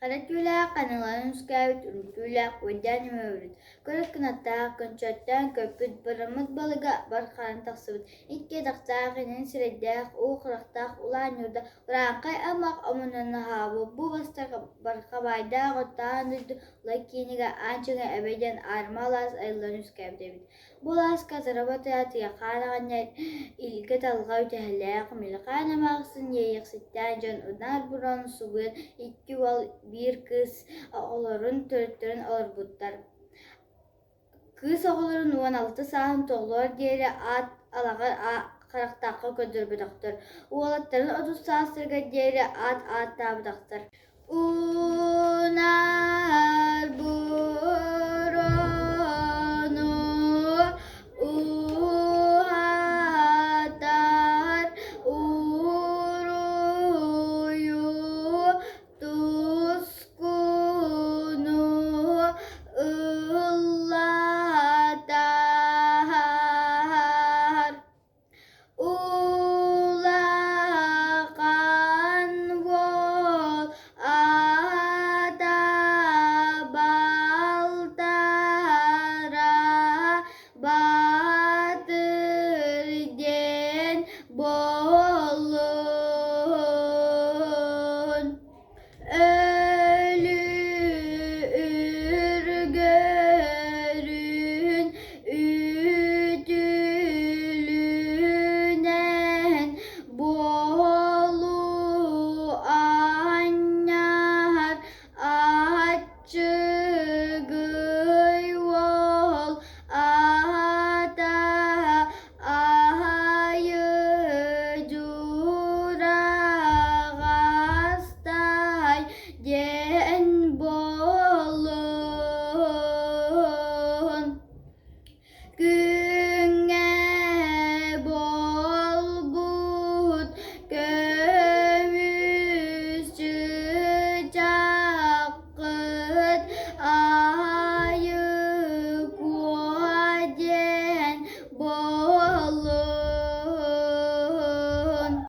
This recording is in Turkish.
Karatüla kanalların üskâbit ürüntüyle koydan ömürüt. Kırık kınatta kınçötten köpüt bırımız balıga barkaran taksıbıt. İkke daktağ inen sireddağ o kırıktağ ulan yurda urankay amak amunun habu. Bu basta barka bayda gottağın düzdü. Lakiniga ançıga ebeden armalas ayılan üskâbit ebit. Bulas kazarabat yatıya kanağanyay ilget algav tehellâq milqana mağsın yeyiq sitten can unar buran sugun iki wal bir kız oğulların törüttörün olarbuttar. Kız oğulların 16 sahın toğlar diğeri at alağa karaktakka ködürbüdüktür. Oğlatların 30 sahsırga diğeri at tabıdıktır. Unar buranu uhatar uruyu tuskunu ıllatar ulakan wol ada baltara batırgen bolun ölü ürgörün üdülünen bolu anyar açıgıy wol ada ayı duragastay gen bolun